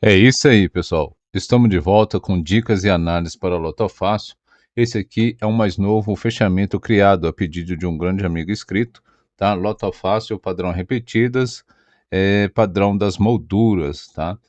É isso aí, pessoal. Estamos de volta com dicas e análises para o Lotofácil. Esse aqui é o mais novo fechamento criado a pedido de um grande amigo inscrito, tá? Lotofácil, padrão repetidas, padrão das molduras, tá?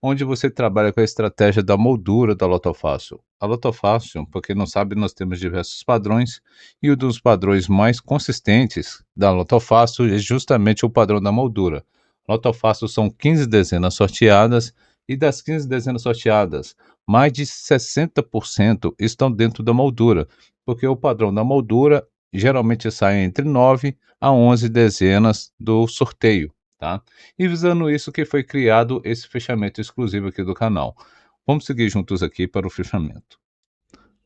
Onde você trabalha com a estratégia da moldura da Lotofácil. A Lotofácil, para quem não sabe, nós temos diversos padrões e um dos padrões mais consistentes da Lotofácil é justamente o padrão da moldura. Lotofácil são 15 dezenas sorteadas e das 15 dezenas sorteadas, mais de 60% estão dentro da moldura, porque o padrão da moldura geralmente sai entre 9 a 11 dezenas do sorteio, tá? E visando isso que foi criado esse fechamento exclusivo aqui do canal. Vamos seguir juntos aqui para o fechamento.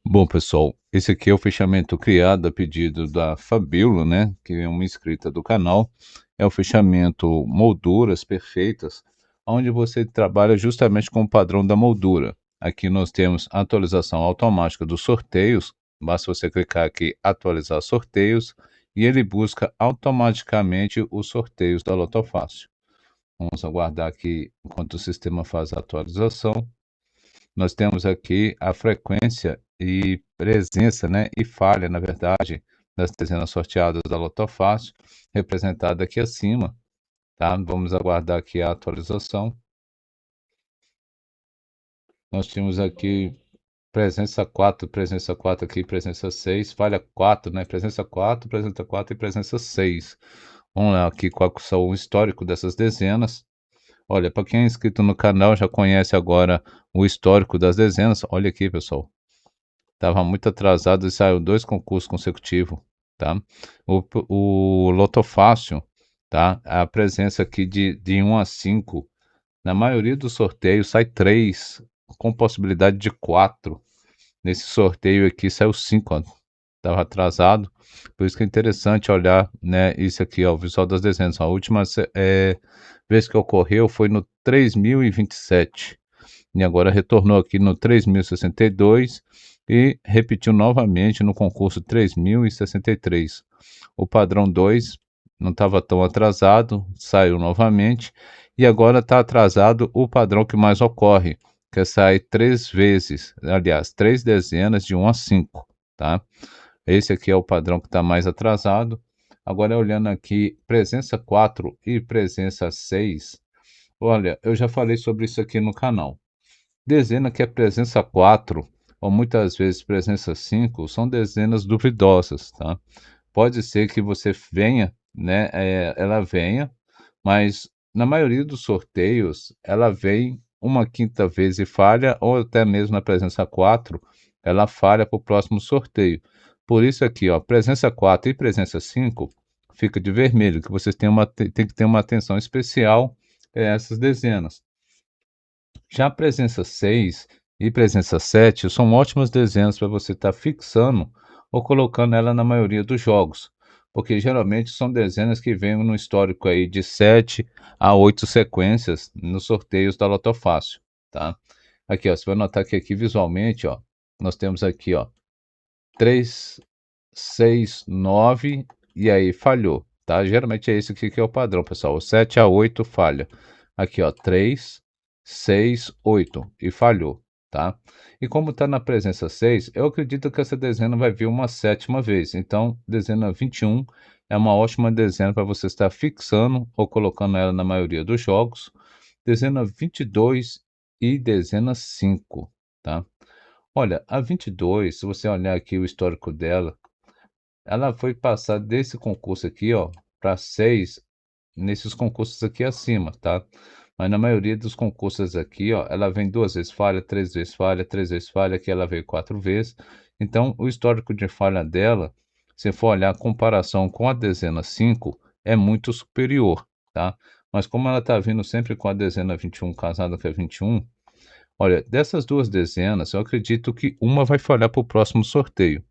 Bom, pessoal, esse aqui é o fechamento criado a pedido da Fabíola, né, que é uma inscrita do canal. É o fechamento molduras perfeitas, onde você trabalha justamente com o padrão da moldura. Aqui nós temos a atualização automática dos sorteios. Basta você clicar aqui atualizar sorteios e ele busca automaticamente os sorteios da Lotofácil. Vamos aguardar aqui enquanto o sistema faz a atualização. Nós temos aqui a frequência e presença, né, e falha, na verdade, das dezenas sorteadas da Lotofácil, representada aqui acima, tá? Vamos aguardar aqui a atualização. Nós tínhamos aqui presença 4 aqui, presença 6, falha 4, né? Presença 4 e presença 6. Vamos lá aqui qual que são o histórico dessas dezenas. Olha, para quem é inscrito no canal já conhece agora o histórico das dezenas. Olha aqui, pessoal. Estava muito atrasado e saiu 2 concursos consecutivos, tá? O Lotofácil, tá? A presença aqui de 1 a 5. Na maioria dos sorteios sai 3, com possibilidade de 4. Nesse sorteio aqui saiu 5, ó. Estava atrasado. Por isso que é interessante olhar, né, isso aqui, ó, o visual das dezenas. A última vez que ocorreu foi no 3027 e agora retornou aqui no 3062 e repetiu novamente no concurso 3063. O padrão 2 não estava tão atrasado, saiu novamente e agora está atrasado o padrão que mais ocorre, que é sair 3 vezes, aliás, 3 dezenas de 1 a 5, tá? Esse aqui é o padrão que está mais atrasado. Agora, olhando aqui, presença 4 e presença 6, olha, eu já falei sobre isso aqui no canal. Dezena que é presença 4 ou muitas vezes presença 5 são dezenas duvidosas, tá? Pode ser que você venha, né, ela venha, mas na maioria dos sorteios ela vem uma quinta vez e falha, ou até mesmo na presença 4 ela falha para o próximo sorteio. Por isso aqui, ó, presença 4 e presença 5 fica de vermelho, que vocês têm que ter uma atenção especial a essas dezenas. Já a presença 6 e presença 7 são ótimas dezenas para você estar fixando ou colocando ela na maioria dos jogos, porque geralmente são dezenas que vêm no histórico aí de 7 a 8 sequências nos sorteios da Lotofácil, tá? Aqui, ó, você vai notar que aqui visualmente, ó, nós temos aqui, ó, 3, 6, 9 e aí falhou, tá? Geralmente é esse aqui que é o padrão, pessoal. O 7 a 8 falha. Aqui, ó, 3, 6, 8 e falhou, tá? E como está na presença 6, eu acredito que essa dezena vai vir uma sétima vez. Então, dezena 21 é uma ótima dezena para você estar fixando ou colocando ela na maioria dos jogos. Dezena 22 e dezena 5, tá? Olha, a 22, se você olhar aqui o histórico dela, ela foi passar desse concurso aqui, ó, para 6 nesses concursos aqui acima, tá? Mas na maioria dos concursos aqui, ó, ela vem 2 vezes falha, 3 vezes falha, 3 vezes falha, aqui ela veio 4 vezes. Então, o histórico de falha dela, se for olhar a comparação com a dezena 5, é muito superior, tá? Mas como ela tá vindo sempre com a dezena 21 casada com a 21, olha, dessas 2 dezenas, eu acredito que uma vai falhar para o próximo sorteio,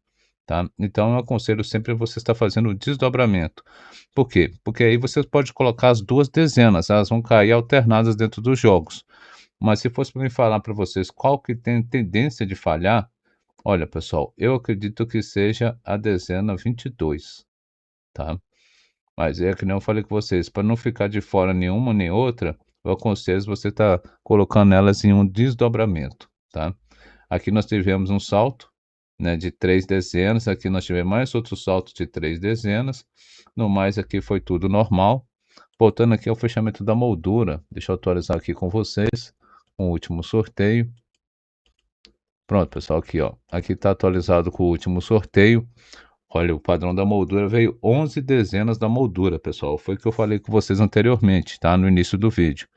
tá? Então eu aconselho sempre você estar fazendo o desdobramento. Por quê? Porque aí você pode colocar as 2 dezenas, elas vão cair alternadas dentro dos jogos. Mas se fosse para mim falar para vocês qual que tem tendência de falhar, olha, pessoal, eu acredito que seja a dezena 22, tá? Mas é que nem eu falei com vocês, para não ficar de fora nenhuma nem outra, eu aconselho você tá colocando elas em um desdobramento, tá? Aqui nós tivemos um salto, né, de 3 dezenas, aqui nós tivemos mais outro salto de 3 dezenas, no mais aqui foi tudo normal. Voltando aqui ao fechamento da moldura, deixa eu atualizar aqui com vocês, o último sorteio. Pronto, pessoal, aqui ó, aqui está atualizado com o último sorteio. Olha, o padrão da moldura veio 11 dezenas da moldura, pessoal, foi o que eu falei com vocês anteriormente, tá, no início do vídeo.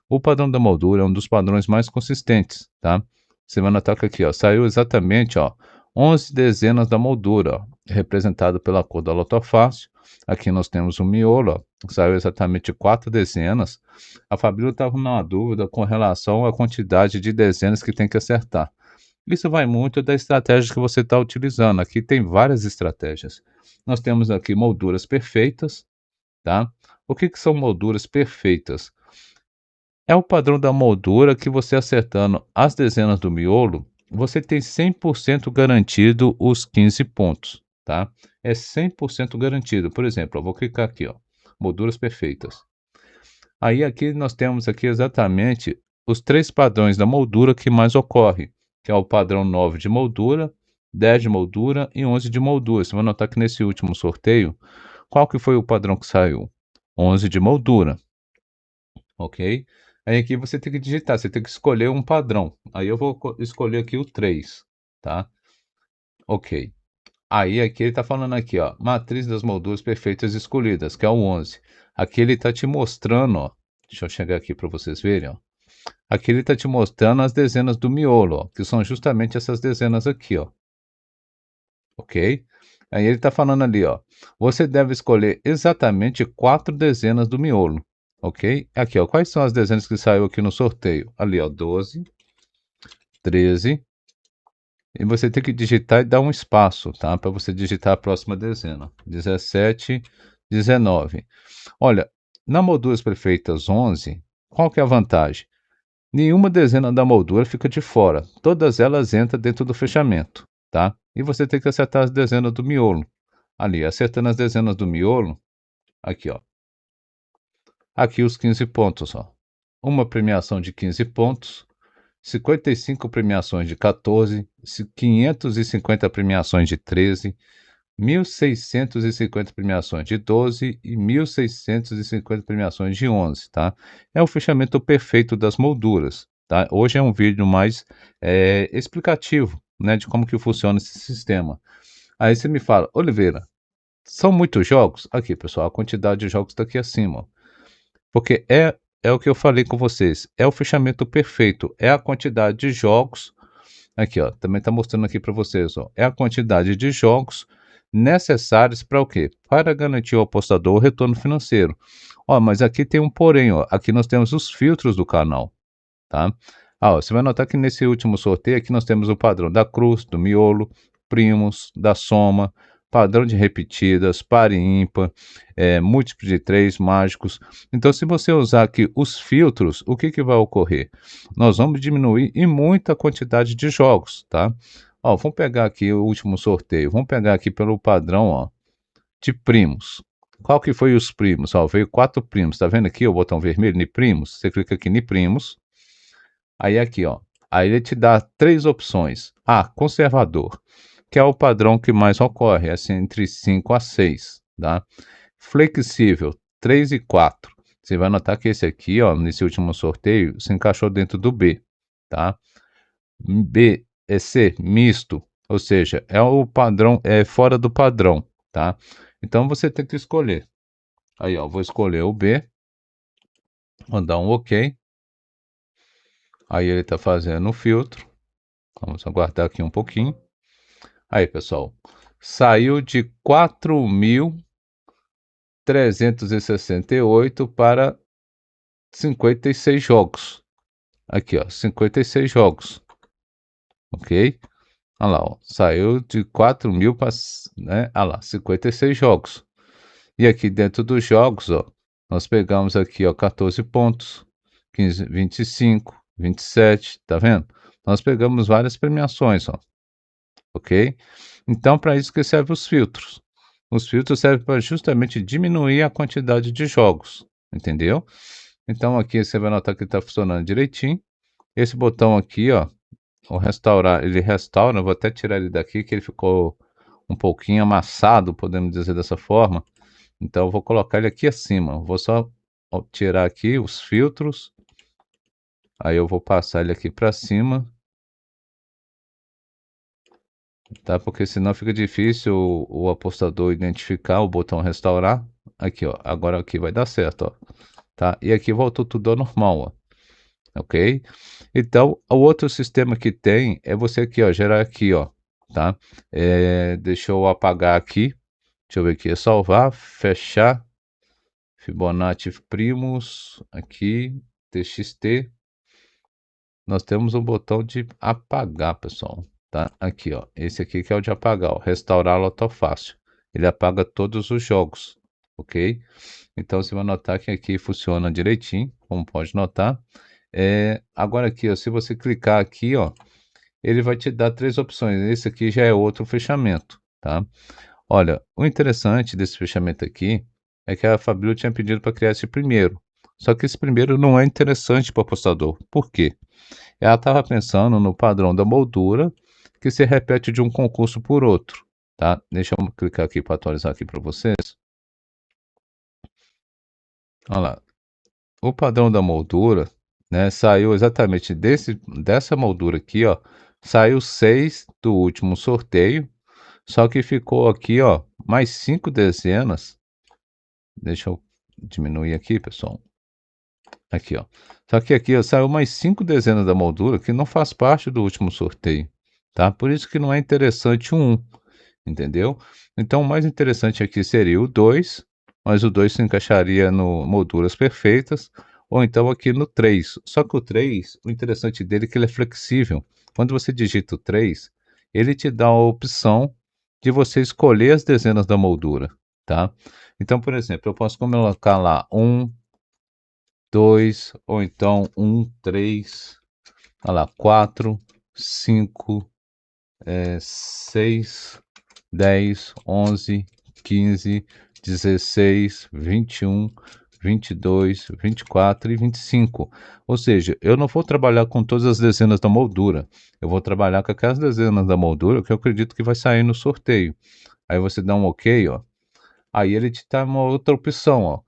O padrão da moldura é um dos padrões mais consistentes, tá? Você vai notar que aqui, ó, saiu exatamente, ó, 11 dezenas da moldura, ó, representado pela cor da lotofácil. Aqui nós temos o miolo, ó, saiu exatamente 4 dezenas. A Fabíola estava numa dúvida com relação à quantidade de dezenas que tem que acertar. Isso vai muito da estratégia que você está utilizando. Aqui tem várias estratégias. Nós temos aqui molduras perfeitas, tá? O que são molduras perfeitas? É o padrão da moldura que você acertando as dezenas do miolo, você tem 100% garantido os 15 pontos, tá? É 100% garantido. Por exemplo, eu vou clicar aqui, ó, molduras perfeitas. Aí aqui nós temos aqui exatamente os 3 padrões da moldura que mais ocorre, que é o padrão 9 de moldura, 10 de moldura e 11 de moldura. Você vai notar que nesse último sorteio, qual que foi o padrão que saiu? 11 de moldura, ok? Aí aqui você tem que digitar, você tem que escolher um padrão. Aí eu vou escolher aqui o 3, tá? Ok. Aí aqui ele está falando aqui, ó, matriz das molduras perfeitas escolhidas, que é o 11. Aqui ele está te mostrando, ó, deixa eu chegar aqui para vocês verem, ó. Aqui ele está te mostrando as dezenas do miolo, ó, que são justamente essas dezenas aqui, ó. Ok? Aí ele está falando ali, ó, você deve escolher exatamente 4 dezenas do miolo, ok? Aqui, ó, quais são as dezenas que saiu aqui no sorteio? Ali, ó, 12, 13, e você tem que digitar e dar um espaço, tá? Para você digitar a próxima dezena. 17, 19. Olha, na molduras perfeitas 11, qual que é a vantagem? Nenhuma dezena da moldura fica de fora. Todas elas entram dentro do fechamento, tá? E você tem que acertar as dezenas do miolo. Ali, acertando as dezenas do miolo, aqui, ó. Aqui os 15 pontos, ó. Uma premiação de 15 pontos, 55 premiações de 14, 550 premiações de 13, 1.650 premiações de 12 e 1.650 premiações de 11, tá? É o fechamento perfeito das molduras, tá? Hoje é um vídeo mais explicativo, né, de como que funciona esse sistema. Aí você me fala, Oliveira, são muitos jogos? Aqui, pessoal, a quantidade de jogos está aqui acima, ó. Porque é o que eu falei com vocês, é o fechamento perfeito, é a quantidade de jogos. Aqui, ó, também está mostrando aqui para vocês, ó, é a quantidade de jogos necessários para o quê? Para garantir ao apostador o retorno financeiro. Ó, mas aqui tem um porém, ó, aqui nós temos os filtros do canal, tá? Ah, ó, você vai notar que nesse último sorteio aqui nós temos o padrão da cruz, do miolo, primos, da soma, padrão de repetidas, par e ímpar, múltiplo de 3, mágicos. Então, se você usar aqui os filtros, o que vai ocorrer? Nós vamos diminuir em muita quantidade de jogos, tá? Ó, vamos pegar aqui o último sorteio, vamos pegar aqui pelo padrão, ó, de primos. Qual que foi os primos? Ó, veio 4 primos, tá vendo aqui o botão vermelho, em primos? Você clica aqui em primos, aí aqui, ó, aí ele te dá 3 opções. A, conservador, que é o padrão que mais ocorre, é assim, entre 5 a 6, tá? Flexível, 3 e 4. Você vai notar que esse aqui, ó, nesse último sorteio, se encaixou dentro do B, tá? B é C, misto, ou seja, é o padrão, é fora do padrão, tá? Então você tem que escolher. Aí, ó, vou escolher o B, vou dar um OK. Aí ele está fazendo o filtro. Vamos aguardar aqui um pouquinho. Aí, pessoal, saiu de 4.368 para 56 jogos. Aqui, ó, 56 jogos. Ok? Olha lá, ó, saiu de 4.000 para, né? Olha lá, 56 jogos. E aqui dentro dos jogos, ó, nós pegamos aqui, ó, 14 pontos, 15, 25, 27, tá vendo? Nós pegamos várias premiações, ó, ok? Então, para isso que servem os filtros. Os filtros servem para justamente diminuir a quantidade de jogos, entendeu? Então aqui você vai notar que está funcionando direitinho. Esse botão aqui, ó, o restaurar, ele restaura. Eu vou até tirar ele daqui, que ele ficou um pouquinho amassado, podemos dizer dessa forma. Então eu vou colocar ele aqui acima. Vou só tirar aqui os filtros. Aí eu vou passar ele aqui para cima, tá? Porque senão fica difícil o apostador identificar o botão restaurar. Aqui, ó. Agora aqui vai dar certo, ó. Tá? E aqui voltou tudo ao normal, ó. Ok? Então, o outro sistema que tem é você aqui, ó, gerar aqui, ó, tá? Deixa eu apagar aqui. Deixa eu ver aqui, é salvar, fechar, Fibonacci Primus, aqui, TXT. Nós temos um botão de apagar, pessoal, tá? Aqui, ó, esse aqui que é o de apagar, ó, restaurar Lotofácil. Ele apaga todos os jogos, ok? Então, você vai notar que aqui funciona direitinho, como pode notar. Agora aqui, ó, se você clicar aqui, ó, ele vai te dar três opções. Esse aqui já é outro fechamento, tá? Olha, o interessante desse fechamento aqui é que a Fabrício tinha pedido para criar esse primeiro. Só que esse primeiro não é interessante para o apostador. Por quê? Ela estava pensando no padrão da moldura que se repete de um concurso por outro, tá? Deixa eu clicar aqui para atualizar aqui para vocês. Olha lá. O padrão da moldura, né, saiu exatamente dessa moldura aqui, ó. Saiu 6 do último sorteio, só que ficou aqui, ó, mais 5 dezenas. Deixa eu diminuir aqui, pessoal. Aqui, ó. Só que aqui, ó, saiu mais 5 dezenas da moldura que não faz parte do último sorteio, tá? Por isso que não é interessante o 1, entendeu? Então, o mais interessante aqui seria o 2, mas o 2 se encaixaria no molduras perfeitas, ou então aqui no 3. Só que o 3, o interessante dele é que ele é flexível. Quando você digita o 3, ele te dá a opção de você escolher as dezenas da moldura, tá? Então, por exemplo, eu posso colocar lá 1, 2, ou então 1, 3, olha lá, 4, 5, 6, 10, 11, 15, 16, 21, 22, 24 e 25. Ou seja, eu não vou trabalhar com todas as dezenas da moldura. Eu vou trabalhar com aquelas dezenas da moldura que eu acredito que vai sair no sorteio. Aí você dá um OK, ó. Aí ele te dá uma outra opção, ó.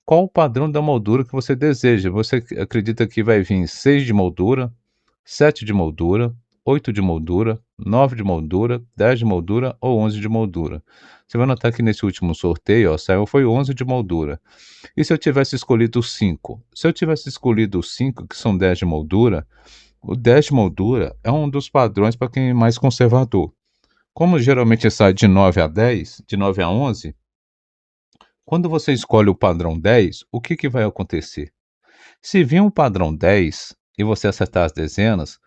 Qual o padrão da moldura que você deseja? Você acredita que vai vir 6 de moldura, 7 de moldura, 8 de moldura, 9 de moldura, 10 de moldura ou 11 de moldura? Você vai notar que nesse último sorteio, ó, saiu foi 11 de moldura. E se eu tivesse escolhido o 5? Se eu tivesse escolhido o 5, que são 10 de moldura, o 10 de moldura é um dos padrões para quem é mais conservador. Como geralmente sai de 9 a 10, de 9 a 11, quando você escolhe o padrão 10, o que vai acontecer? Se vir um padrão 10 e você acertar as dezenas,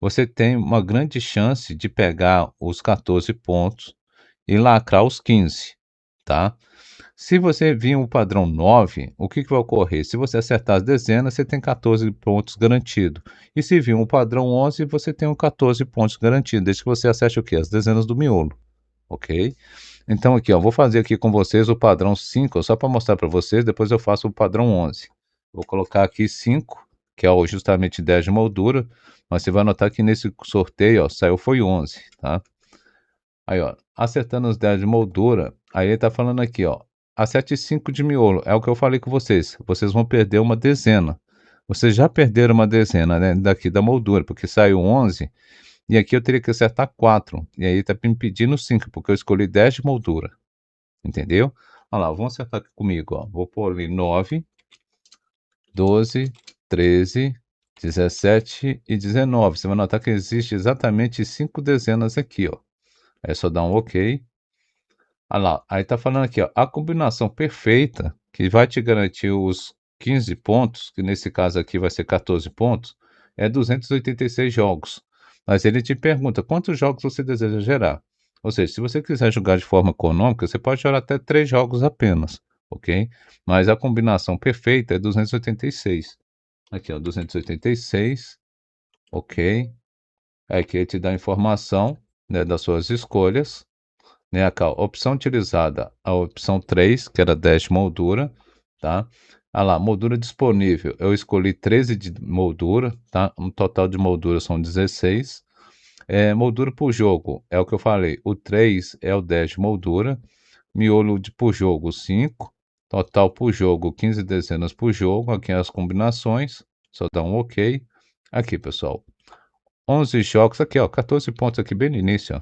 você tem uma grande chance de pegar os 14 pontos e lacrar os 15, tá? Se você vir um padrão 9, o que vai ocorrer? Se você acertar as dezenas, você tem 14 pontos garantido. E se vir um padrão 11, você tem 14 pontos garantido, desde que você acerte o quê? As dezenas do miolo, ok? Então aqui, ó, vou fazer aqui com vocês o padrão 5, só para mostrar para vocês, depois eu faço o padrão 11. Vou colocar aqui 5, que é justamente 10 de moldura, mas você vai notar que nesse sorteio, ó, saiu foi 11, tá? Aí, ó, acertando os 10 de moldura, aí ele tá falando aqui, ó, acerte 5 de miolo, é o que eu falei com vocês vão perder uma dezena. Vocês já perderam uma dezena, né, daqui da moldura, porque saiu 11, e aqui eu teria que acertar 4, e aí tá me pedindo 5, porque eu escolhi 10 de moldura, entendeu? Olha lá, vamos acertar aqui comigo, ó, vou pôr ali 9, 12, 13, 17 e 19. Você vai notar que existe exatamente 5 dezenas aqui, ó. É só dar um OK. Olha lá, aí tá falando aqui, ó, a combinação perfeita que vai te garantir os 15 pontos, que nesse caso aqui vai ser 14 pontos, é 286 jogos. Mas ele te pergunta quantos jogos você deseja gerar. Ou seja, se você quiser jogar de forma econômica, você pode gerar até 3 jogos apenas, ok? Mas a combinação perfeita é 286. Aqui, ó, 286, ok? Aqui ele te dá a informação, né, das suas escolhas, né, a opção utilizada, a opção 3, que era 10 de moldura, tá? Ah lá, moldura disponível. Eu escolhi 13 de moldura, tá? Um total de moldura são 16. Moldura por jogo, é o que eu falei. O 3 é o 10 de moldura. Miolo por jogo, 5. Total por jogo, 15 dezenas por jogo. Aqui as combinações. Só dá um OK. Aqui, pessoal. 11 jogos. Aqui, ó. 14 pontos aqui bem no início, ó.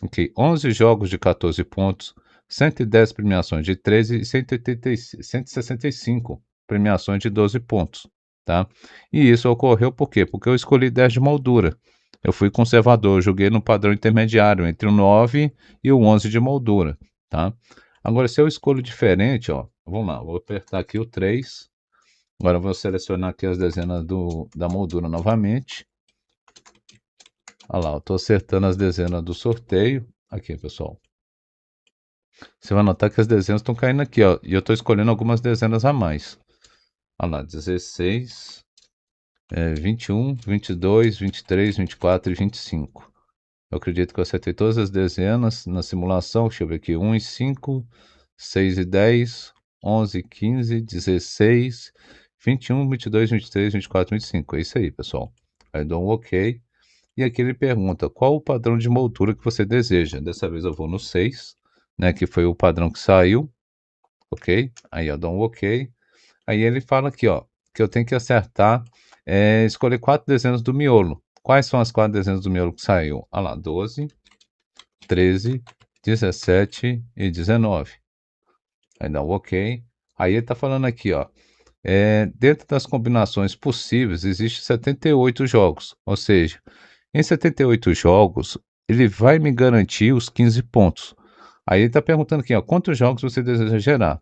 Ok, 11 jogos de 14 pontos, 110 premiações de 13 e 165 premiações de 12 pontos, tá? E isso ocorreu por quê? Porque eu escolhi 10 de moldura. Eu fui conservador, eu joguei no padrão intermediário, entre o 9 e o 11 de moldura, tá? Agora, se eu escolho diferente, ó, vamos lá, vou apertar aqui o 3. Agora eu vou selecionar aqui as dezenas da moldura novamente. Olha lá, eu estou acertando as dezenas do sorteio. Aqui, pessoal. Você vai notar que as dezenas estão caindo aqui, ó. E eu estou escolhendo algumas dezenas a mais. Olha lá, 16, 21, 22, 23, 24 e 25. Eu acredito que eu acertei todas as dezenas na simulação. Deixa eu ver aqui. 1 e 5, 6 e 10, 11, 15, 16, 21, 22, 23, 24, 25. É isso aí, pessoal. Aí dou um OK. E aqui ele pergunta qual o padrão de moldura que você deseja. Dessa vez eu vou no 6, né, que foi o padrão que saiu, ok? Aí eu dou um OK. Aí ele fala aqui, ó, que eu tenho que acertar, escolher 4 dezenas do miolo. Quais são as 4 dezenas do miolo que saiu? Ah lá, 12, 13, 17 e 19. Aí dá um OK. Aí ele tá falando aqui, ó, dentro das combinações possíveis, existe 78 jogos, ou seja, em 78 jogos, ele vai me garantir os 15 pontos. Aí ele está perguntando aqui, ó, quantos jogos você deseja gerar?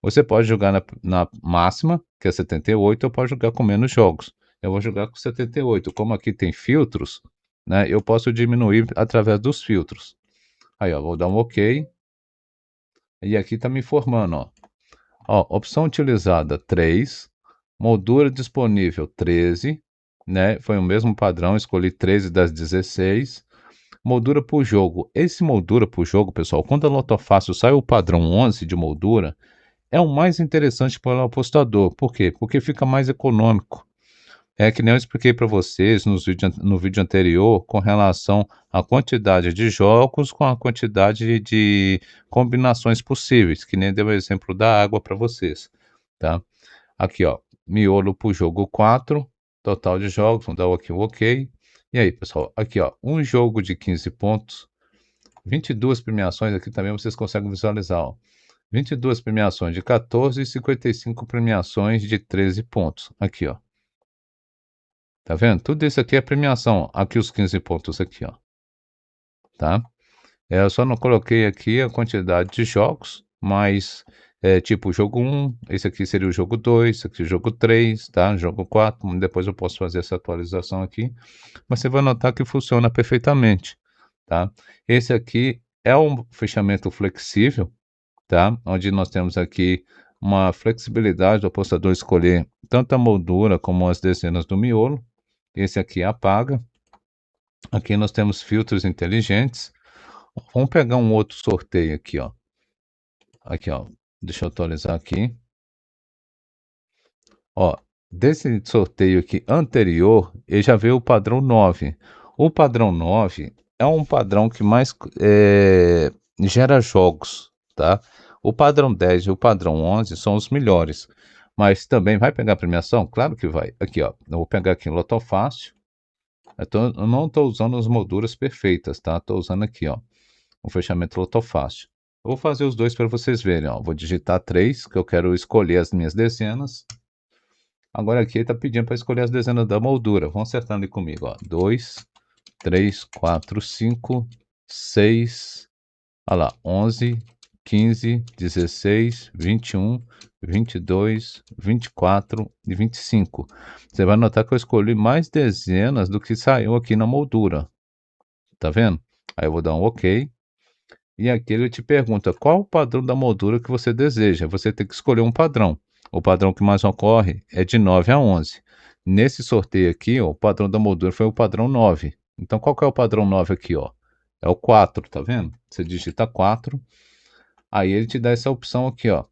Você pode jogar na máxima, que é 78, ou pode jogar com menos jogos. Eu vou jogar com 78. Como aqui tem filtros, né, eu posso diminuir através dos filtros. Aí, ó, vou dar um OK. E aqui está me informando, ó. Ó, opção utilizada 3, moldura disponível 13, né? Foi o mesmo padrão, escolhi 13 das 16. Moldura por jogo. Esse moldura por jogo, pessoal, quando a Loto Fácil sai o padrão 11 de moldura, é o mais interessante para o apostador. Por quê? Porque fica mais econômico. É que nem eu expliquei para vocês no vídeo anterior com relação à quantidade de jogos com a quantidade de combinações possíveis, que nem deu o exemplo da água para vocês, tá? Aqui, ó, miolo por jogo 4, total de jogos, vamos dar aqui o OK. E aí, pessoal, aqui, ó, um jogo de 15 pontos, 22 premiações, aqui também vocês conseguem visualizar, ó. 22 premiações de 14 e 55 premiações de 13 pontos. Aqui, ó. Tá vendo? Tudo isso aqui é premiação. Aqui os 15 pontos aqui, ó. Tá? Eu só não coloquei aqui a quantidade de jogos, mas tipo jogo 1, esse aqui seria o jogo 2, esse aqui é o jogo 3, tá? Jogo 4, depois eu posso fazer essa atualização aqui, mas você vai notar que funciona perfeitamente, tá? Esse aqui é um fechamento flexível, tá? Onde nós temos aqui uma flexibilidade do apostador escolher tanto a moldura como as dezenas do miolo. Esse aqui apaga. Aqui nós temos filtros inteligentes. Vamos pegar um outro sorteio aqui, ó. Aqui, ó. Deixa eu atualizar aqui. Ó, desse sorteio aqui anterior, ele já veio o padrão 9. O padrão 9 é um padrão que mais gera jogos, tá? O padrão 10 e o padrão 11 são os melhores. Mas também vai pegar premiação? Claro que vai. Aqui, ó. Eu vou pegar aqui em Loto Fácil. Eu não estou usando as molduras perfeitas, tá? Estou usando aqui, ó, o fechamento Lotofácil. Eu vou fazer os dois para vocês verem, ó. Vou digitar 3, que eu quero escolher as minhas dezenas. Agora aqui ele está pedindo para escolher as dezenas da moldura. Vão acertando ali comigo, ó. 2, 3, 4, 5, 6, olha lá, 11, 15, 16, 21, 22, 24 e 25. Você vai notar que eu escolhi mais dezenas do que saiu aqui na moldura. Tá vendo? Aí eu vou dar um OK. E aqui ele te pergunta qual o padrão da moldura que você deseja. Você tem que escolher um padrão. O padrão que mais ocorre é de 9 a 11. Nesse sorteio aqui, ó, o padrão da moldura foi o padrão 9. Então qual que é o padrão 9 aqui, ó? É o 4, tá vendo? Você digita 4, aí ele te dá essa opção aqui, ó.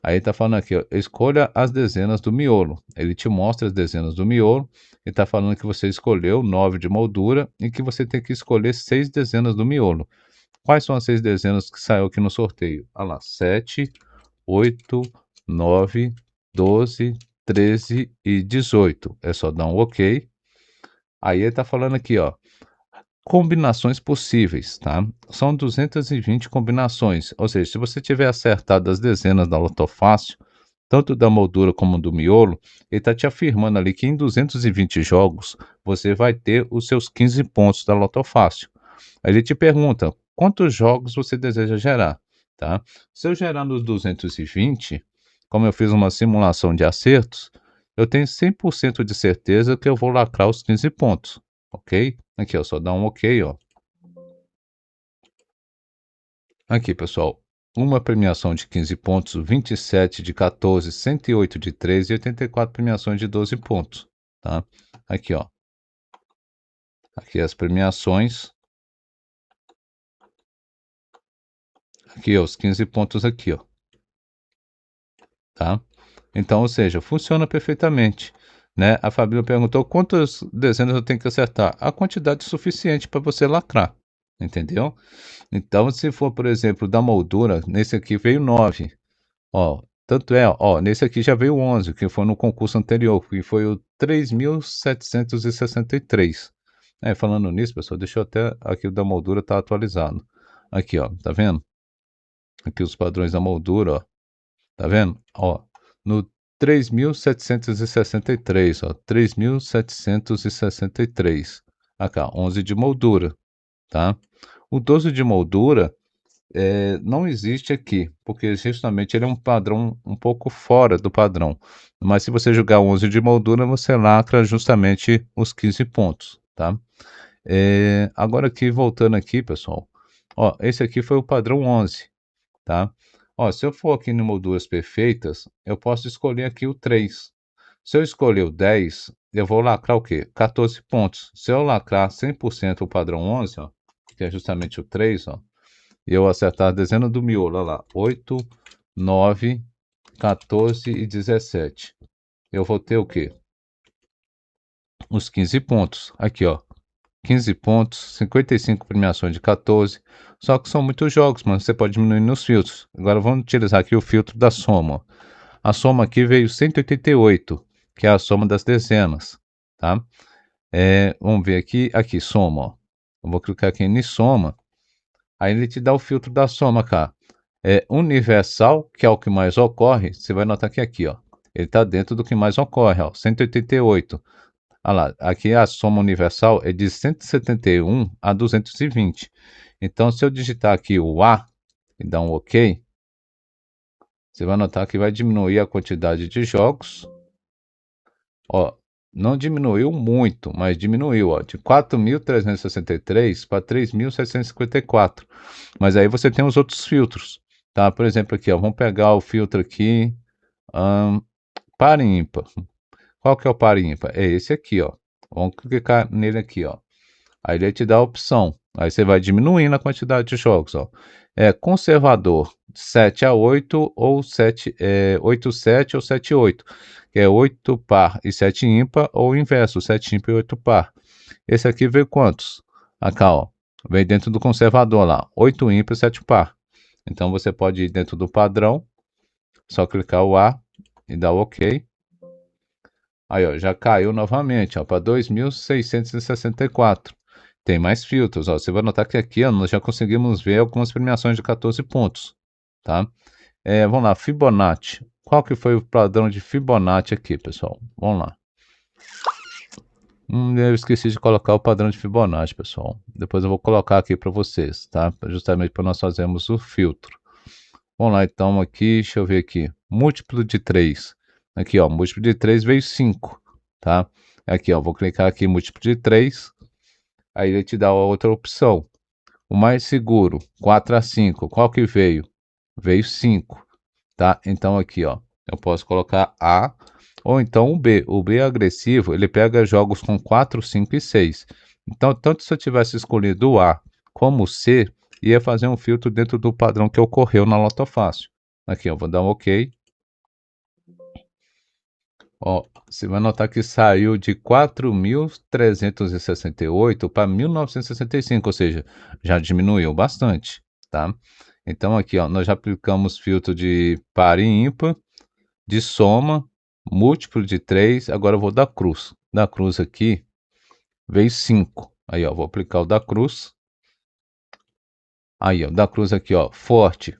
Aí tá falando aqui, ó, escolha as dezenas do miolo. Ele te mostra as dezenas do miolo e tá falando que você escolheu 9 de moldura e que você tem que escolher 6 dezenas do miolo. Quais são as 6 dezenas que saiu aqui no sorteio? Olha lá, 7, 8, 9, 12, 13 e 18. É só dar um OK. Aí ele tá falando aqui, ó, combinações possíveis, tá? São 220 combinações, ou seja, se você tiver acertado as dezenas da Lotofácil, tanto da moldura como do miolo, ele está te afirmando ali que em 220 jogos você vai ter os seus 15 pontos da Lotofácil. Aí ele te pergunta quantos jogos você deseja gerar, tá? Se eu gerar nos 220, como eu fiz uma simulação de acertos, eu tenho 100% de certeza que eu vou lacrar os 15 pontos, ok? Aqui, ó, só dá um OK, ó. Aqui, pessoal, uma premiação de 15 pontos, 27 de 14, 108 de 13 e 84 premiações de 12 pontos, tá? Aqui, ó. Aqui as premiações. Aqui, ó, os 15 pontos aqui, ó. Tá? Então, ou seja, funciona perfeitamente, né? A Fabíola perguntou quantas dezenas eu tenho que acertar? A quantidade suficiente para você lacrar, entendeu? Então, se for, por exemplo, da moldura, nesse aqui veio 9. Ó, tanto é, ó, nesse aqui já veio 11, que foi no concurso anterior, que foi o 3.763. Falando nisso, pessoal, deixa eu até, aqui o da moldura tá atualizado. Aqui, ó, tá vendo? Aqui os padrões da moldura, ó, tá vendo? Ó, no 3.763, ó, 3.763. Aqui, 11 de moldura, tá? O 12 de moldura não existe aqui, porque justamente ele é um padrão um pouco fora do padrão. Mas se você jogar 11 de moldura, você lacra justamente os 15 pontos, tá? Agora aqui, voltando aqui, pessoal. Ó, esse aqui foi o padrão 11, tá? Ó, se eu for aqui em molduras perfeitas, eu posso escolher aqui o 3. Se eu escolher o 10, eu vou lacrar o quê? 14 pontos. Se eu lacrar 100% o padrão 11, ó, que é justamente o 3, ó, e eu acertar a dezena do miolo, olha lá, 8, 9, 14 e 17. Eu vou ter o quê? Os 15 pontos. Aqui, ó, 15 pontos, 55 premiações de 14. Só que são muitos jogos, mas você pode diminuir nos filtros. Agora vamos utilizar aqui o filtro da soma. A soma aqui veio 188, que é a soma das dezenas, tá? Vamos ver aqui, soma, ó. Eu vou clicar aqui em soma. Aí ele te dá o filtro da soma, cara. Universal, que é o que mais ocorre, você vai notar que aqui, ó, ele está dentro do que mais ocorre, ó, 188. Olha lá, aqui a soma universal é de 171 a 220. Então, se eu digitar aqui o A e dar um OK, você vai notar que vai diminuir a quantidade de jogos. Ó, não diminuiu muito, mas diminuiu, ó, de 4.363 para 3.754. Mas aí você tem os outros filtros, tá? Por exemplo, aqui, ó, vamos pegar o filtro aqui, par e ímpar. Qual que é o par e ímpar? É esse aqui, ó. Vamos clicar nele aqui, ó. Aí ele te dá a opção. Aí você vai diminuindo a quantidade de jogos, ó. Conservador, 7 a 8 ou 7, 8, 7 ou 7, 8. Que é 8 par e 7 ímpar, ou o inverso, 7 ímpar e 8 par. Esse aqui veio quantos? Aqui, ó. Veio dentro do conservador lá, 8 ímpar e 7 par. Então você pode ir dentro do padrão, só clicar o A e dar o OK. Aí, ó, já caiu novamente, ó, para 2.664. Tem mais filtros, ó. Você vai notar que aqui, ó, nós já conseguimos ver algumas premiações de 14 pontos, tá? Vamos lá, Fibonacci. Qual que foi o padrão de Fibonacci aqui, pessoal? Vamos lá. Eu esqueci de colocar o padrão de Fibonacci, pessoal. Depois eu vou colocar aqui para vocês, tá? Justamente para nós fazermos o filtro. Vamos lá, então, aqui, deixa eu ver aqui. Múltiplo de 3. Aqui, ó, múltiplo de 3 veio 5, tá? Aqui, ó, vou clicar aqui, múltiplo de 3. Aí ele te dá a outra opção. O mais seguro, 4 a 5. Qual que veio? Veio 5, tá? Então aqui, ó, eu posso colocar A ou então o B. O B é agressivo, ele pega jogos com 4, 5 e 6. Então, tanto se eu tivesse escolhido o A como o C, ia fazer um filtro dentro do padrão que ocorreu na Lotofácil. Aqui, eu vou dar um OK. Ó, você vai notar que saiu de 4.368 para 1.965, ou seja, já diminuiu bastante, tá? Então aqui, ó, nós já aplicamos filtro de par e ímpar, de soma, múltiplo de 3. Agora eu vou dar cruz. Da cruz aqui veio 5. Aí, ó, vou aplicar o da cruz. Aí, ó, da cruz aqui, ó, forte.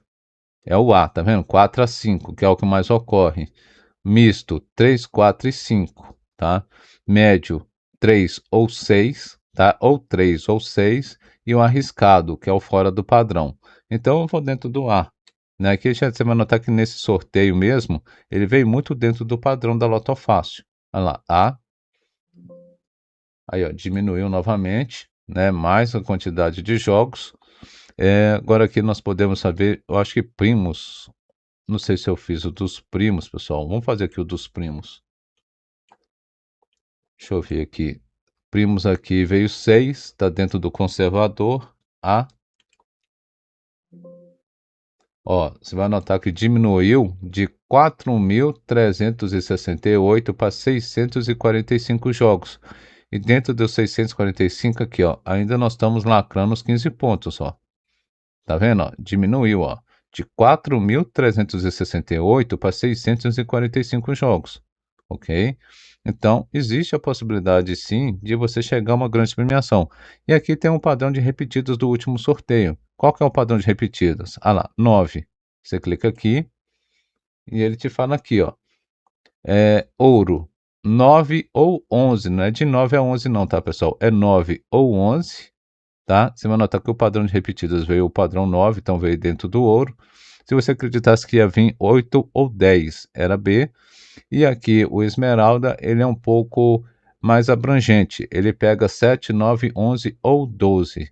É o A, tá vendo? 4 a 5, que é o que mais ocorre. Misto, 3, 4 e 5, tá? Médio, 3 ou 6, tá? Ou 3 ou 6. E o arriscado, que é o fora do padrão. Então, eu vou dentro do A. Né? Aqui você vai notar que nesse sorteio mesmo, ele veio muito dentro do padrão da Loto Fácil. Olha lá, A. Aí, ó, diminuiu novamente, né? Mais a quantidade de jogos. Agora aqui nós podemos saber, eu acho que primos. Não sei se eu fiz o dos primos, pessoal. Vamos fazer aqui o dos primos. Deixa eu ver aqui. Primos aqui veio 6, está dentro do conservador. A. Ó, você vai notar que diminuiu de 4.368 para 645 jogos. E dentro dos 645 aqui, ó, ainda nós estamos lacrando os 15 pontos, ó. Tá vendo, ó? Diminuiu, ó, de 4.368 para 645 jogos, ok? Então, existe a possibilidade, sim, de você chegar a uma grande premiação. E aqui tem um padrão de repetidos do último sorteio. Qual que é o padrão de repetidas? Ah lá, 9. Você clica aqui e ele te fala aqui, ó, ouro, 9 ou 11, não é de 9 a 11 não, tá, pessoal? É 9 ou 11, tá? Você vai notar que o padrão de repetidas veio o padrão 9, então veio dentro do ouro. Se você acreditasse que ia vir 8 ou 10, era B. E aqui o esmeralda, ele é um pouco mais abrangente. Ele pega 7, 9, 11 ou 12.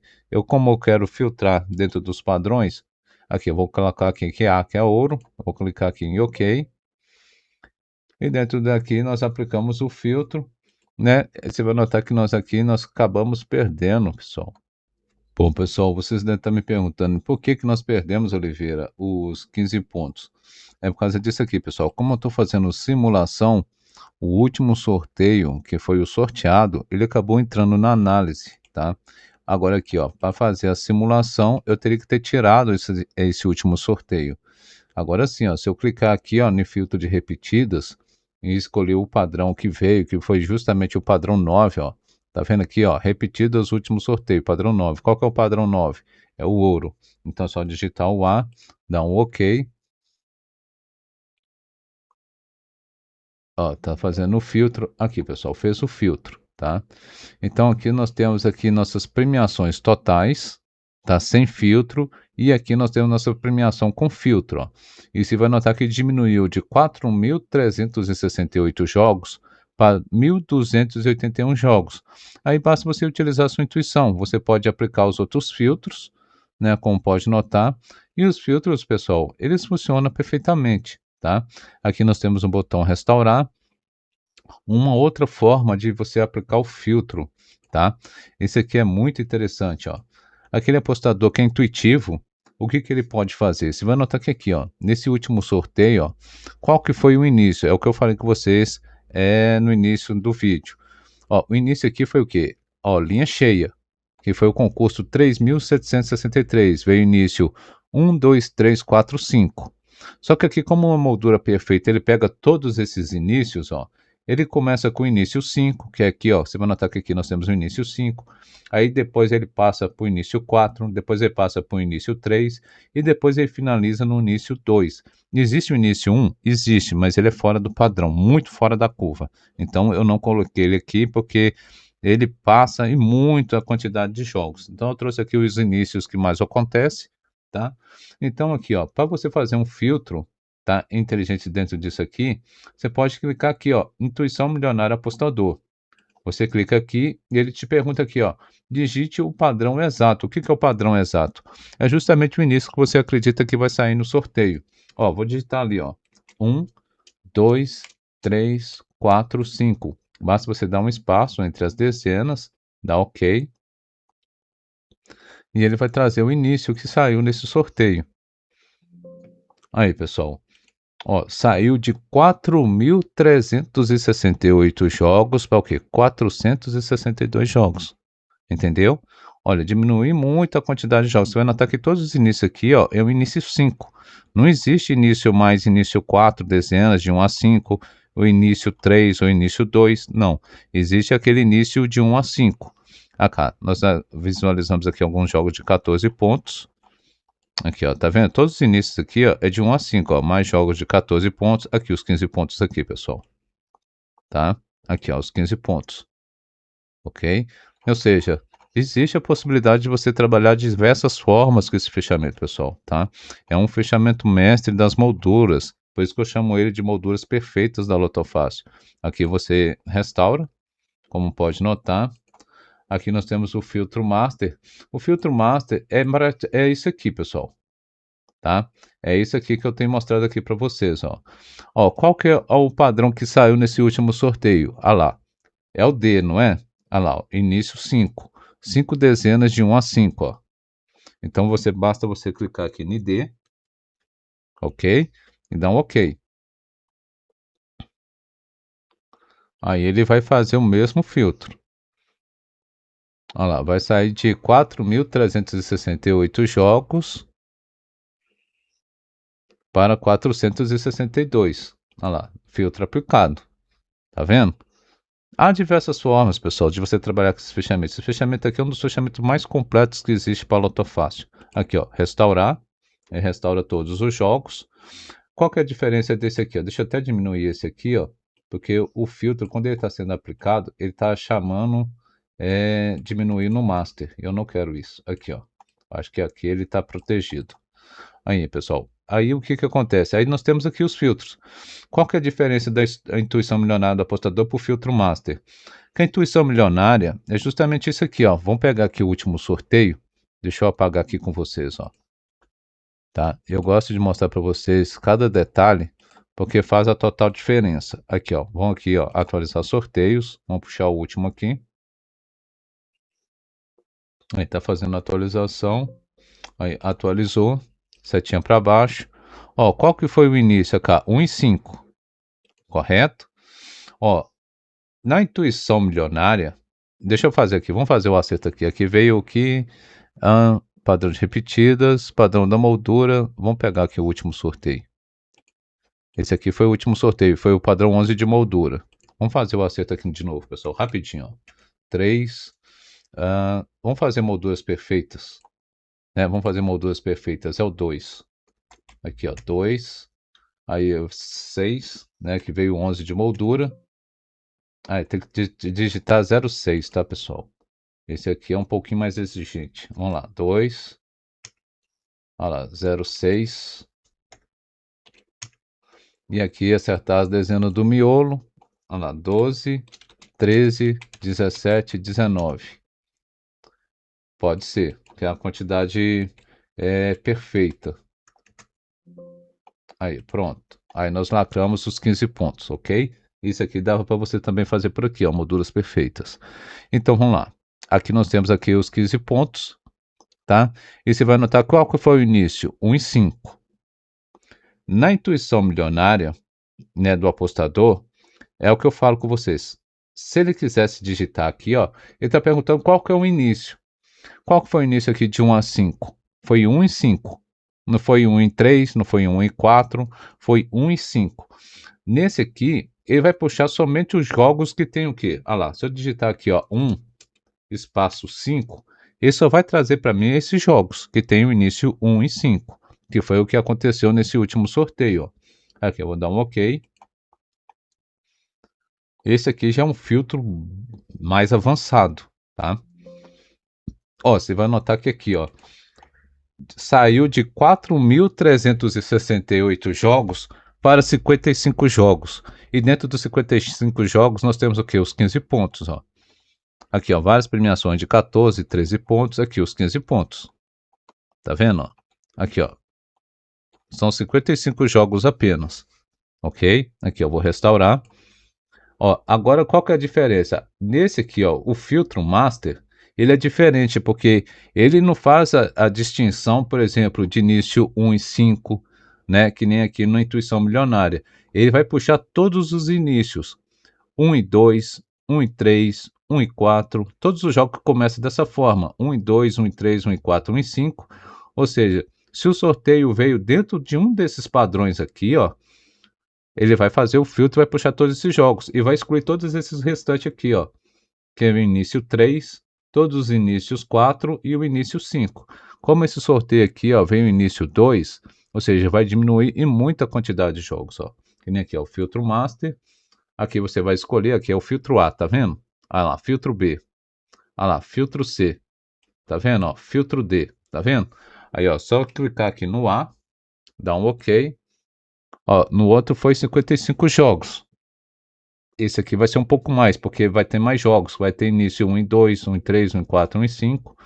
Como eu quero filtrar dentro dos padrões, aqui eu vou colocar aqui que A, que é ouro. Eu vou clicar aqui em OK. E dentro daqui nós aplicamos o filtro, né? Você vai notar que nós acabamos perdendo, pessoal. Bom, pessoal, vocês devem estar me perguntando por que nós perdemos, Oliveira, os 15 pontos. É por causa disso aqui, pessoal. Como eu estou fazendo simulação, o último sorteio, que foi o sorteado, ele acabou entrando na análise, tá? Agora aqui, ó, para fazer a simulação, eu teria que ter tirado esse último sorteio. Agora sim, ó, se eu clicar aqui, ó, no filtro de repetidas e escolher o padrão que veio, que foi justamente o padrão 9, ó. Tá vendo aqui, ó, repetidas último sorteio, padrão 9. Qual que é o padrão 9? É o ouro. Então é só digitar o A, dar um OK. Ó, tá fazendo o filtro. Aqui, pessoal, fez o filtro, tá? Então aqui nós temos aqui nossas premiações totais, tá? Sem filtro. E aqui nós temos nossa premiação com filtro, ó. E você vai notar que diminuiu de 4.368 jogos para 1.281 jogos. Aí basta você utilizar a sua intuição. Você pode aplicar os outros filtros, né? Como pode notar. E os filtros, pessoal, eles funcionam perfeitamente, tá? Aqui nós temos um botão restaurar. Uma outra forma de você aplicar o filtro, tá? Esse aqui é muito interessante, ó. Aquele apostador que é intuitivo, o que que ele pode fazer? Você vai notar que aqui, ó, nesse último sorteio, ó, qual que foi o início? É o que eu falei com vocês no início do vídeo. Ó, o início aqui foi o quê? Ó, linha cheia, que foi o concurso 3.763. Veio início 1, 2, 3, 4, 5. Só que aqui, como uma moldura perfeita, ele pega todos esses inícios, ó. Ele começa com o início 5, que é aqui, ó. Você vai notar que aqui nós temos o início 5. Aí depois ele passa para o início 4, depois ele passa para o início 3 e depois ele finaliza no início 2. Existe o início 1? Existe, mas ele é fora do padrão, muito fora da curva. Então eu não coloquei ele aqui porque ele passa em muito a quantidade de jogos. Então eu trouxe aqui os inícios que mais acontece, tá? Então aqui, ó, para você fazer um filtro, tá, inteligente dentro disso aqui, você pode clicar aqui, ó, Intuição Milionária Apostador. Você clica aqui e ele te pergunta aqui, ó, digite o padrão exato. O que que é o padrão exato? É justamente o início que você acredita que vai sair no sorteio. Ó, vou digitar ali, ó, 1, 2, 3, 4, 5. Basta você dar um espaço entre as dezenas, dar OK, e ele vai trazer o início que saiu nesse sorteio. Aí, pessoal. Ó, saiu de 4.368 jogos para o quê? 462 jogos. Entendeu? Olha, diminui muito a quantidade de jogos. Você vai notar que todos os inícios aqui, ó, é o início 5. Não existe início mais início 4, dezenas de 1 a 5, o início 3 ou início 2. Não. Existe aquele início de 1 a 5. Acá, nós visualizamos aqui alguns jogos de 14 pontos. Aqui, ó, tá vendo? Todos os inícios aqui, ó, é de 1 a 5, ó, mais jogos de 14 pontos. Aqui, os 15 pontos aqui, pessoal. Tá? Aqui, ó, os 15 pontos. Ok? Ou seja, existe a possibilidade de você trabalhar de diversas formas com esse fechamento, pessoal, tá? É um fechamento mestre das molduras, por isso que eu chamo ele de molduras perfeitas da Lotofácil. Aqui você restaura, como pode notar. Aqui nós temos o filtro master. O filtro master é isso aqui, pessoal, tá? É isso aqui que eu tenho mostrado aqui para vocês, ó. Ó, qual que é o padrão que saiu nesse último sorteio? Ah lá, é o D, não é? Ah lá, ó, início 5. 5 dezenas de 1 a 5, ó. Então basta você clicar aqui em D, ok? E dar um ok. Aí ele vai fazer o mesmo filtro. Olha lá, vai sair de 4.368 jogos para 462. Olha lá, filtro aplicado. Tá vendo? Há diversas formas, pessoal, de você trabalhar com esse fechamento. Esse fechamento aqui é um dos fechamentos mais completos que existe para a Lotofácil. Aqui, ó, restaurar. Ele restaura todos os jogos. Qual que é a diferença desse aqui, ó? Deixa eu até diminuir esse aqui, ó, porque o filtro, quando ele está sendo aplicado, ele está chamando diminuir no master. Eu não quero isso. Aqui, ó. Acho que aqui ele está protegido. Aí, pessoal. Aí o que que acontece? Aí nós temos aqui os filtros. Qual que é a diferença da intuição milionária do apostador para o filtro master? Que a intuição milionária é justamente isso aqui, ó. Vamos pegar aqui o último sorteio. Deixa eu apagar aqui com vocês, ó. Tá? Eu gosto de mostrar para vocês cada detalhe, porque faz a total diferença. Aqui, ó. Vamos aqui, ó, atualizar sorteios. Vamos puxar o último aqui. Aí tá fazendo a atualização. Aí atualizou. Setinha para baixo. Ó, qual que foi o início aqui? 1 e 5. Correto? Ó, na intuição milionária, deixa eu fazer aqui, vamos fazer o acerto aqui. Aqui veio o que? Padrão de repetidas, padrão da moldura. Vamos pegar aqui o último sorteio. Esse aqui foi o último sorteio, foi o padrão 11 de moldura. Vamos fazer o acerto aqui de novo, pessoal, rapidinho, ó. 3. Vamos fazer molduras perfeitas. Né? Vamos fazer molduras perfeitas, é o 2. Aqui, ó, 2. Aí, 6, né, que veio 11 de moldura. Aí, tem que digitar 06, tá, pessoal? Esse aqui é um pouquinho mais exigente. Vamos lá, 2. Olha lá, 06. E aqui acertar as dezenas do miolo. Olha lá, 12, 13, 17, 19. Pode ser, que a quantidade é perfeita. Aí, pronto. Aí nós lacramos os 15 pontos, ok? Isso aqui dava para você também fazer por aqui, ó, molduras perfeitas. Então, vamos lá. Aqui nós temos aqui os 15 pontos, tá? E você vai notar qual que foi o início? 1 e 5. Na intuição milionária, né, do apostador, é o que eu falo com vocês. Se ele quisesse digitar aqui, ó, ele está perguntando qual que é o início. Qual que foi o início aqui de 1 a 5? Foi 1 e 5. Não foi 1 e 3, não foi 1 e 4, foi 1 e 5. Nesse aqui, ele vai puxar somente os jogos que tem o quê? Olha lá, se eu digitar aqui, ó, 1, espaço 5, ele só vai trazer para mim esses jogos que tem o início 1 e 5, que foi o que aconteceu nesse último sorteio, ó. Aqui eu vou dar um OK. Esse aqui já é um filtro mais avançado, tá? Ó, você vai notar que aqui, ó, saiu de 4.368 jogos para 55 jogos. E dentro dos 55 jogos nós temos o quê? Os 15 pontos, ó. Aqui, ó, várias premiações de 14, 13 pontos, aqui os 15 pontos. Tá vendo, ó? Aqui, ó. São 55 jogos apenas. OK? Aqui eu vou restaurar. Ó, agora qual que é a diferença? Nesse aqui, ó, o filtro master, ele é diferente porque ele não faz a distinção, por exemplo, de início 1 e 5, né? Que nem aqui no Intuição Milionária. Ele vai puxar todos os inícios. 1 e 2, 1 e 3, 1 e 4. Todos os jogos que começam dessa forma. 1 e 2, 1 e 3, 1 e 4, 1 e 5. Ou seja, se o sorteio veio dentro de um desses padrões aqui, ó, ele vai fazer o filtro, vai puxar todos esses jogos e vai excluir todos esses restantes aqui, ó, que é o início 3, todos os inícios 4 e o início 5. Como esse sorteio aqui, ó, vem o início 2, ou seja, vai diminuir em muita quantidade de jogos, ó. Que nem aqui, ó, o filtro master. Aqui você vai escolher, aqui é o filtro A, tá vendo? Ah lá, filtro B. Ah lá, filtro C. Tá vendo, ó? Filtro D, tá vendo? Aí, ó, só clicar aqui no A, dar um OK. Ó, no outro foi 55 jogos. Esse aqui vai ser um pouco mais, porque vai ter mais jogos. Vai ter início 1 e 2, 1 e 3, 1 e 4, 1 e 5.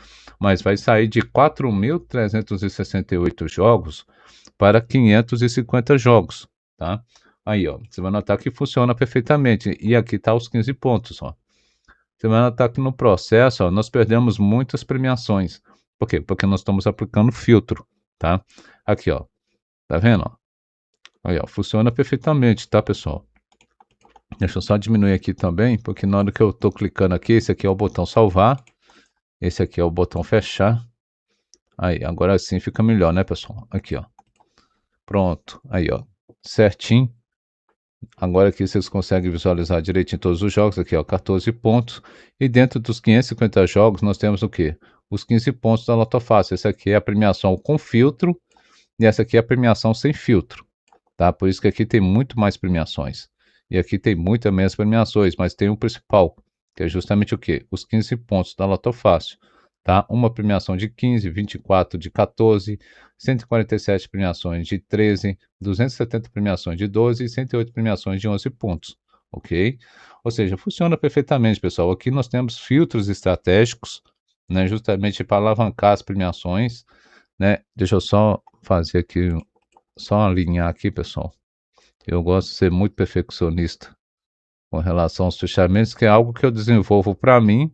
Mas vai sair de 4.368 jogos para 550 jogos, tá? Aí, ó, você vai notar que funciona perfeitamente. E aqui tá os 15 pontos, ó. Você vai notar que no processo, ó, nós perdemos muitas premiações. Por quê? Porque nós estamos aplicando filtro, tá? Aqui, ó. Tá vendo, ó? Aí, ó, funciona perfeitamente, tá, pessoal? Deixa eu só diminuir aqui também, porque na hora que eu tô clicando aqui, esse aqui é o botão salvar, esse aqui é o botão fechar. Aí, agora sim fica melhor, né, pessoal? Aqui, ó. Pronto. Aí, ó. Certinho. Agora aqui vocês conseguem visualizar direitinho todos os jogos. Aqui, ó, 14 pontos. E dentro dos 550 jogos, nós temos o quê? Os 15 pontos da Loto Fácil. Essa aqui é a premiação com filtro e essa aqui é a premiação sem filtro, tá? Por isso que aqui tem muito mais premiações. E aqui tem muitas menos premiações, mas tem o principal, que é justamente o quê? Os 15 pontos da Loto Fácil, tá? Uma premiação de 15, 24 de 14, 147 premiações de 13, 270 premiações de 12 e 108 premiações de 11 pontos, ok? Ou seja, funciona perfeitamente, pessoal. Aqui nós temos filtros estratégicos, né? Justamente para alavancar as premiações, né? Deixa eu só fazer aqui, só alinhar aqui, pessoal. Eu gosto de ser muito perfeccionista com relação aos fechamentos, que é algo que eu desenvolvo para mim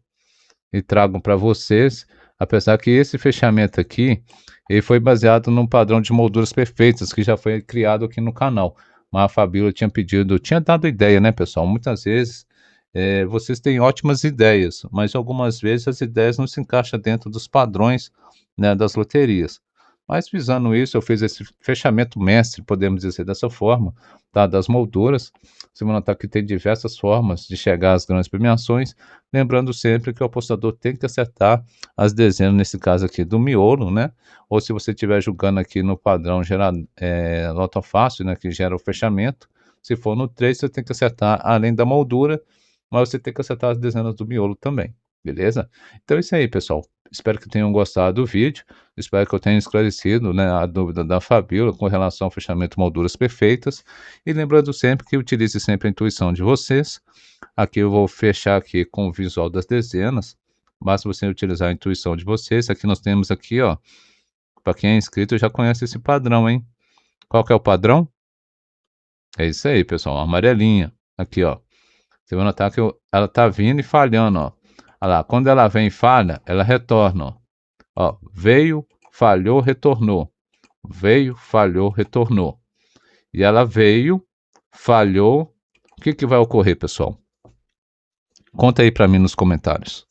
e trago para vocês, apesar que esse fechamento aqui, ele foi baseado num padrão de molduras perfeitas que já foi criado aqui no canal. Mas a Fabíola tinha pedido, tinha dado ideia, né, pessoal? Muitas vezes vocês têm ótimas ideias, mas algumas vezes as ideias não se encaixam dentro dos padrões, né, das loterias. Mas visando isso, eu fiz esse fechamento mestre, podemos dizer dessa forma, tá, das molduras. Você vai notar que tem diversas formas de chegar às grandes premiações, lembrando sempre que o apostador tem que acertar as dezenas, nesse caso aqui, do miolo, né? Ou se você estiver julgando aqui no padrão Loto Fácil, né, que gera o fechamento, se for no 3, você tem que acertar além da moldura, mas você tem que acertar as dezenas do miolo também, beleza? Então é isso aí, pessoal. Espero que tenham gostado do vídeo. Espero que eu tenha esclarecido, né, a dúvida da Fabíola com relação ao fechamento molduras perfeitas. E lembrando sempre que utilize sempre a intuição de vocês. Aqui eu vou fechar aqui com o visual das dezenas. Basta você utilizar a intuição de vocês. Aqui nós temos aqui, ó, para quem é inscrito já conhece esse padrão, hein? Qual que é o padrão? É isso aí, pessoal, amarelinha. Aqui, ó. Você vai notar que ela tá vindo e falhando, ó. Olha lá, quando ela vem e falha, ela retorna, ó. Ó, veio, falhou, retornou. Veio, falhou, retornou. E ela veio, falhou. O que que vai ocorrer, pessoal? Conta aí para mim nos comentários.